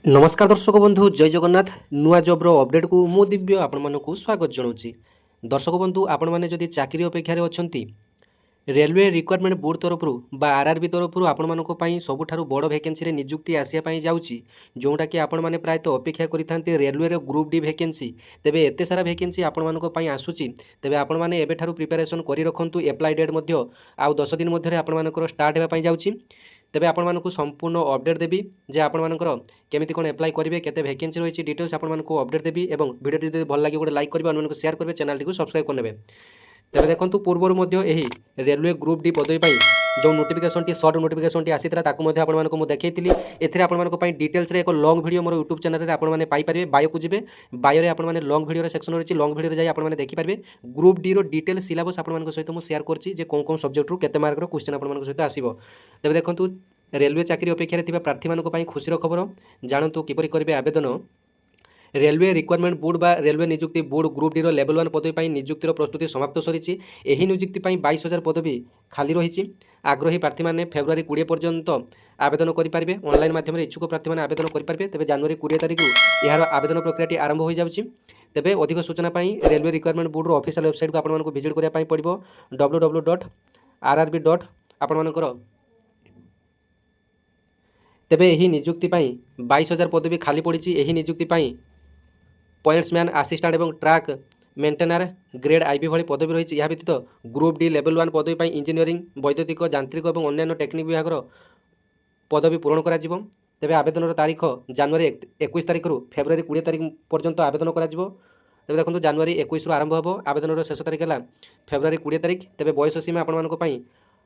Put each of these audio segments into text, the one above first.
नमस्कार दर्शक बंधु जय जगन्नाथ नुआ जब्र अपडेट को मु दिव्य आपण मानक स्वागत जनाऊँगी। दर्शक बंधु आपण मैंने जदि चाकरी अपेक्षार अच्छा रेलवे रिक्वायरमेंट बोर्ड तरफ आरआरबी तरफ आपण मानक सबुठ बड़ वैकेंसी निजुक्ति आसापी जाऊँगी जोटा कि आपण मैंने प्रायतः अपेक्षा करते रेलवे ग्रुप डी वैकेंसी तेबे एते सारा वैकेंसी आपण मानक आसूची तेबे आपण मैंने एबेठारु प्रिपेरेसन करि रखंतु एप्लाई डेट मध्य आउ 10 दिन मध्य आपण मानकर स्टार्ट होगा जाऊँगी। तेबे आपण मानक संपूर्ण अपडेट देवी जे आपण मानकर केमिति कोन अप्लाई करेंगे केते वैकेंसी रही डिटेल्स आपण मानक अपडेट देवी और वीडियो जब भल लगे गोटे लाइक करेंगे अन्य शेयर करेंगे चैनल को सब्सक्राइब करने। तेरे देखो पूर्वर रेलवे ग्रुप डी पदवी जो नोटिफिकेशन टी सर्ट नोटिफिकेशन टी आसी आपको देखी एथे आपंपाई डिटेल्स एक लॉन्ग वीडियो मोर यूट्यूब चैनल आपने पाइपर बायो को जी बायो आपने लॉन्ग वीडियो सेक्शन रही लॉन्ग वीडियो जाए आपने देखिपारे ग्रुप डी डिटेल सिलेबस आप सहित मुझे शेयर कर कौन सब्जेक्ट रू केते मार्क क्वेश्चन आप सहित आसो। तेज देखो रेलवे चाकरी अपेक्षा प्रार्थी मानी खुशी खबर जानतु किपरि करेंगे आवेदन। रेलवे रिक्वायरमेंट बोर्ड बा रेलवे निजुक्ति बोर्ड ग्रुप डी लेवल 1 पदवी निजुक्तिर प्रस्तुति समाप्त सरी निजुक्ति 22,000 पदवी खाली रही। आग्रही प्रार्थी मैंने फेब्रुआरी 20 पर्यंत आवेदन करेंगे ऑनलाइन माध्यम इच्छुक प्रार्थी मैंने आवेदन करेंगे। तेज जनवरी 20 तारीख यार आवेदन प्रक्रिया आरंभ हो जाऊँगी। तेज अधिक सूचना railway requirement board official website को आपको विजिट करने पड़ो www.rrb. आपर तेबे यही निजुक्ति 22,000 पदवी खाली पड़ी। यही निजुक्ति पॉइंट्समैन आसिस्टेंट और ट्रैक मेंटेनर ग्रेड आईबी भली पदवी रही। यह व्यतीत ग्रुप डी लेवल 1 पदवी इंजीनियरिंग वैद्युतिक यांत्रिक और अन्य टेक्निक विभाग पदवी पूरण करा। तेबे आवेदन तारीख जनवरी 21 तारीख रु फेब्रुआरी 20 तारीख पर्यंत आवेदन करा। तेबे देखो जनवरी 21 रु आरंभ हो आवेदन शेष तारीख है फेब्रुआरी 20 तारीख। तेबे बयस सीमा आपण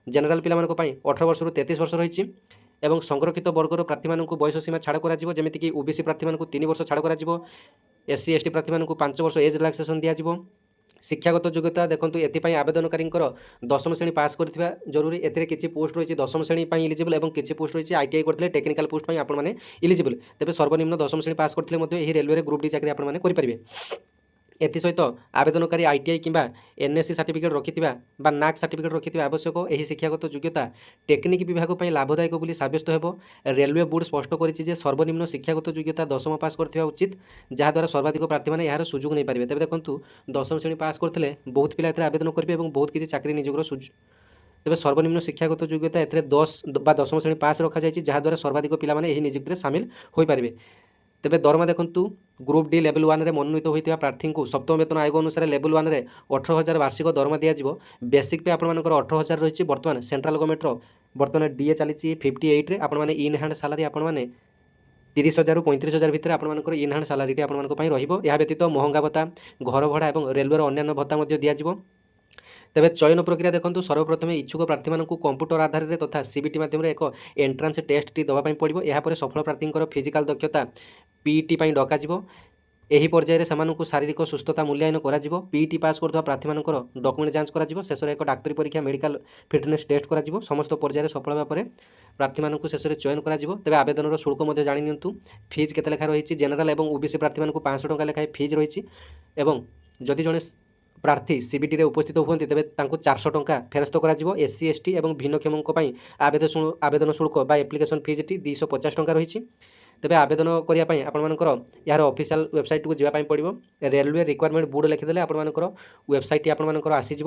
जनरल पिला 18 वर्ष रु 33 वर्ष रही एवं संरक्षित वर्गर प्रार्थी मानक बयस सीमा छाड़ कर ओबीसी प्रार्थी मानक 3 वर्ष छाड़ कर एससी एसटी प्रार्थी मानक 5 वर्ष एज रिलैक्सेशन दिज्व। शिक्षागत योग्यता देखो ये आवेदनकारी 10वीं श्रेणी पास करथिबा जरूरी। एथिरे किछि पोस्ट रही 10वीं श्रेणी इलिजिबल और किछि पोस्ट रही आईटीआई करथिले टेक्निकल पोस्ट आपने इलिजिबल। तेज सर्वनिम्न 10वीं श्रेणी पास करथिले रेलवे ग्रुप डी चाकरी आपने करेंगे। एसहित आवेदनकारी आईटीआई किंबा एनएससी सर्टिफिकेट रखिथिबा बा नाक सर्टिफिकेट रखिथिबा आवश्यक। यही शिक्षागत योग्यता टेक्निक विभाग पर लाभदायक बोली साब्यस्त हेबो। रेलवे बोर्ड स्पष्ट करिछि जे सर्वनिम्न शिक्षागत योग्यता 10वीं पास करथिबा उचित जहाँद्वारा सर्वाधिक प्रार्थी मैंने यार सुजोग नहीं पारे। तेज देखो 10वीं श्रेणी पास करथिले बहुत पिला आवेदन करेंगे और बहुत किसी चाकरी नियोगर सुजोग। तेज सर्वनिम्न शिक्षागत योग्यता ए 10 बा 10वीं श्रेणी पास रखा जाए जहाँद्वारा सर्वाधिक पिला नियुक्ति सामिल हो पारे। तेबे दरमा देखु ग्रुप डी लेवल 1 रे मनोनीत होता प्रार्थी को सप्तम वेतन आयोग अनुसार लेवल 1 रे 18,000 वार्षिक दरमा दिज्व। बेसिक पे आपर 18,000 रही। बर्तमान सेंट्रल गवर्नमेंट बर्तमान डीए चली 58 आपने इन हैंड सालारी आपने 30,000 रु 35,000 भितर आपर इन हैंड सालारी आपंपाई रहा। व्यतीत महंगा भत्ता घर भड़ा और रेलवे अन्य भत्ता दिज्व। तेबे चयन प्रक्रिया देखो सर्वप्रथम इच्छुक प्रार्थी मानक कंप्यूटर आधार में तथा सीबीटी माध्यम एक एंट्रांस टेस्ट टी दवाई पड़ो। यापर सफल प्रार्थी फिजिकल दक्षता पीईटी डक यही पर्यायर से शारीरिक सुस्थता मूल्यांकन कर पीईटी पास कर प्रार्थी डॉक्यूमेंट जांच कर शेष एक डाक्तरी परीक्षा मेडिकल फिटनेस टेस्ट कर समस्त पर्यायर सफल होगा प्रार्थी मानक शेष में चयन कर। तेज आवेदन शुल्क जाणी नियंतु फीज केते लेखा रही। जनरल और ओबीसी प्रार्थी मानक 500 टंका लेखाएं फीज रही। जदि जड़े प्रार्थी सीबीटी रे उपस्थित होती तेज 400 टंका फेरस्त कर। एससी एसटी और भिन्नक्षमों आवेदन शुल्क बा एप्लिकेशन फीज टी 250 टंका रही। तेज आवेदन करने आपर यार ऑफिशियल वेबसाइट को जावाई पड़ो रेलवे रिक्वायरमेंट बोर्ड लिखिदे आपर वेबसाइट आपर आसीज।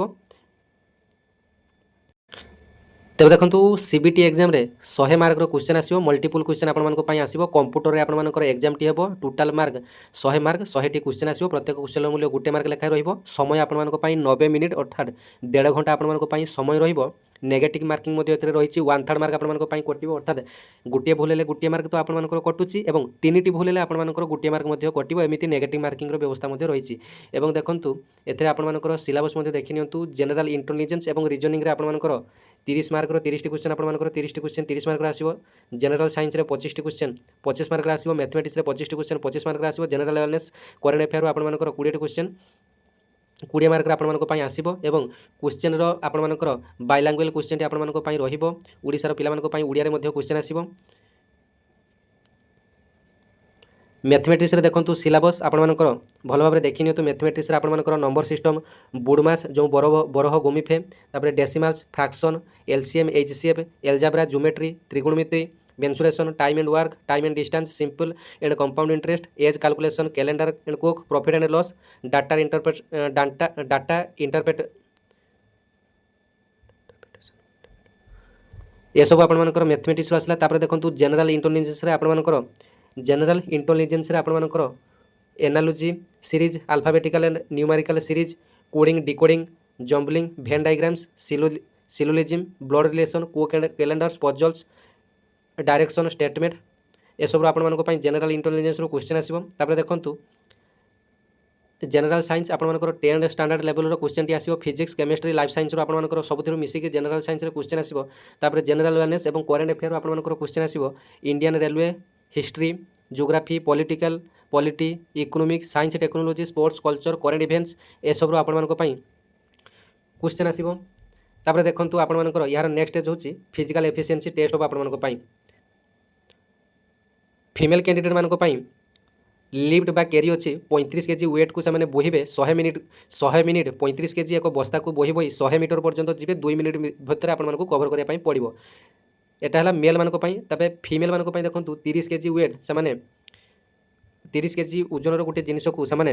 तेज देखो सीबीटी एग्जाम रे 100 मार्क क्वेश्चन आसो मल्टीपल क्वेश्चन आपंपाई आसो। कंप्यूटर आपर एग्जाम टी हे टोटाल मार्क 100 मार्क 100 टी क्वेश्चन आसो। प्रत्येक क्वेश्चन मूल्य 1 मार्क लेखाएं रही। समय आपंपाई 90 मिनिट अर्थात 1.5 घंटा आपंपाई समय रही। नेगेटिव मार्किंग रही 1/3 मार्क आपंपाई कटो अर्थात गोटे भूल है 1 मार्क तो आपंकर कटुची और 3टी भूल है आपंकर 1 मार्क कटो। एमती नेगेटिव मार्किंग व्यवस्था रही। देखूँ एथे आपंकर सिलेबस देखी नियंतु जनरल इंटेलिजेंस और रीजनिंग आपंकर 30 मार्क 30 क्वेश्चन आपंकर 30 क्वेश्चन 30 मार्क आसो। जनरल साइंस रे 25 क्वेश्चन 25 मार्क आसो। मैथमेटिक्स रे 25 क्वेश्चन 25 मार्क आसो। जनरल अवेयरनेस करेंट अफेयर आपंकर 20 क्वेश्चन 20 मार्क आपंपाई आसो। और क्वेश्चन आपंकर बायलांगुएल क्वेश्चन आपंपाई रशार पिला ओडिया क्वेश्चन आसो। मैथमेटिक्स रे देखो सिलेबस आपंकर भल भाव देखी नियंतु। मैथमेटिक्स रे आपंकर नंबर सिस्टम बुडमास जो बरह गोमिफे decimals fraction LCM HCF algebra geometry त्रिकोणमिति mensuration, time and work, time and distance, simple and compound interest, age calculation, calendar and cook, profit and loss, data interpret ଏସବୁ ଆପଣମାନଙ୍କର ମ୍ୟାଥମେଟିକ୍ସରୁ ଆସିଲା। ତାପରେ ଦେଖନ୍ତୁ ଜେନେରାଲ ଇଣ୍ଟେଲିଜେନ୍ସରେ ଆପଣମାନଙ୍କର analogy series, alphabetical and numerical series, coding decoding, jumbling, Venn diagrams, syllogism, blood relation, କୋ calendars, puzzles, direction statement ଏସବୁର ଆପଣମାନଙ୍କ ପାଇଁ ଜେନେରାଲ ଇଣ୍ଟେଲିଜେନ୍ସରୁ କ୍ୱେଶ୍ଚିନ୍ ଆସିବ। ତାପରେ ଦେଖନ୍ତୁ ଜେନେରାଲ ସାଇନ୍ସ ଆପଣମାନଙ୍କର 10th ଷ୍ଟାଣ୍ଡାର୍ଡ ଲେଭେଲର କ୍ୱେଶ୍ଚିନ୍ଟି ଆସିବ। ଫିଜିକ୍ସ, କେମିଷ୍ଟ୍ରି, ଲାଇଫ୍ ସାଇନ୍ସରୁ ଆପଣମାନଙ୍କର ସବୁଥିରୁ ମିଶିକି ଜେନେରାଲ ସାଇନ୍ସରେ କ୍ୱେଶ୍ଚିନ୍ ଆସିବ। ତାପରେ ଜେନେରାଲ ଆୱାରନେସ୍ ଏବଂ କରେଣ୍ଟ ଆଫେୟାରରୁ ଆପଣମାନଙ୍କର କ୍ୱେଶ୍ଚିନ୍ ଆସିବ। Indian railway, history, geography, political, polity, economics, science technology, sports, culture, current events ଏସବୁର ଆପଣମାନଙ୍କ ପାଇଁ କ୍ୱେଶ୍ଚିନ୍ ଆସିବ। ତାପରେ ଦେଖନ୍ତୁ ଆପଣମାନଙ୍କର ଏହାର ନେକ୍ସଟ ଷ୍ଟେଜ୍ ହେଉଛି ଫିଜିକାଲ ଏଫିସିଏନ୍ସି ଟେଷ୍ଟ ହେବ ଆପଣମାନଙ୍କ ପାଇଁ। ଫିମେଲ କ୍ୟାଣ୍ଡିଡେଟ୍ମାନଙ୍କ ପାଇଁ লিফ্ট বা ক্যারি অছি 35 কেজি ওয়েটକୁ ସେମାନେ ବୋହିବେ 100 ମିନିଟ୍ 35 କେଜି ଏକ ବସ୍ତାକୁ ବୋହି 100 ମିଟର ପର୍ଯ୍ୟନ୍ତ ଯିବେ 2 ମିନିଟ୍ ଭିତରେ ଆପଣମାନଙ୍କୁ କଭର କରିବା ପାଇଁ ପଡ଼ିବ। এটা ହେଲା ମେଲ୍ମାନଙ୍କ ପାଇଁ। ତାପରେ ଫିମେଲ୍ମାନଙ୍କ ପାଇଁ ଦେଖନ୍ତୁ 30 କେଜି ୱେଟ୍ ସେମାନେ 30 କେଜି ଓଜନର ଗୋଟିଏ ଜିନିଷକୁ ସେମାନେ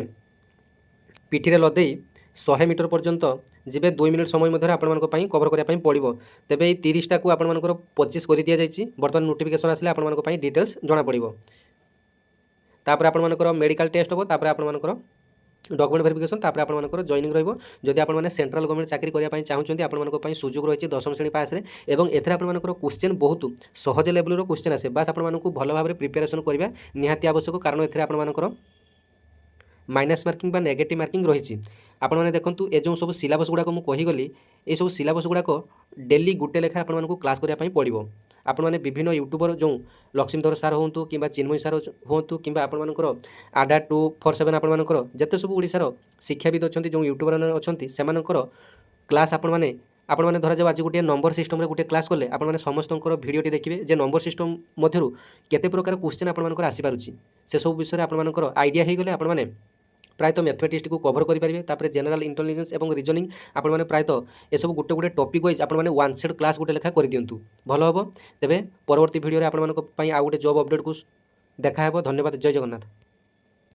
ପିଠିରେ ଲଦେଇ 100 ମିଟର ପର୍ଯ୍ୟନ୍ତ ଯିବେ 2 ମିନିଟ୍ ସମୟ ମଧ୍ୟରେ ଆପଣମାନଙ୍କ ପାଇଁ କଭର କରିବା ପାଇଁ ପଡ଼ିବ। ତେବେ এই 30ଟାକୁ ଆପଣମାନଙ୍କର 25 କରି ଦିଆଯାଇଛି। ବର୍ତ୍ତମାନ ନୋଟିଫିକେସନ୍ ଆସିଲେ ଆପଣମାନଙ୍କ ପାଇଁ ଡିଟେଲ୍ସ ଜଣାପଡ଼ିବ। तापर आपनकर मेडिकल टेस्ट हो, तापर आपनकर डॉक्यूमेंट वेरिफिकेशन, तापर आपनकर जॉइनिंग रहिबो। जदि आपन माने सेंट्रल गवर्नमेंट चाकरी करिया पई चाहुचंती आपनकर पई सुযোগ रहिछि 10वीं श्रेणी पास रे एवं एथरे आपनकर क्वेश्चन बहुत सहज लेवल रो क्वेश्चन आसे। बस आपनकर भलो भाबरे प्रिपरेशन करिबा निहाती आवश्यक, कारण एथरे आपनकर माइनस मार्किंग बा नेगेटिव मार्किंग रही। आपण मैंने देखूँ ये जो सब सिलेबस गुड़ाक मुझे कहीगली ये सब सिलेबस गुड़ाक डेली गोटे लेखा आपण मानक क्लास करने पड़ो। आपण मैंने विभिन्न यूट्यूबर जो लक्ष्मीधर सार हूँ कि चिन्मयी सार हूँ कि आपर आडा 247 आपर जिते सब ओडार शिक्षाविद अच्छा जो यूट्यूबर अच्छा से क्लास आपण मैंने धरा जाओ आज गोटे नंबर सिस्टम गोटे क्लास कले आपने समस्त भिडियोटी देखिए जे नंबर सिस्टम मध्य केते प्रकार क्वेश्चन आपर आसीपारुची से सब विषय आपर आइडिया हो गले आपने प्रायतः मैथमेटिक्स को कवर करेंगे। तापर जनरल इंटेलिजेंस और रीजनिंग आपण मैंने प्रायतः ये सब गोटे गोटे टॉपिक वाइज आपण मैंने वन सेट क्लास गोटे लेखा कर दिंतु भल हम। तेज परवर्ती भिडियो आपको आउ गोटे जॉब अपडेट को देखा। धन्यवाद। जय जगन्नाथ।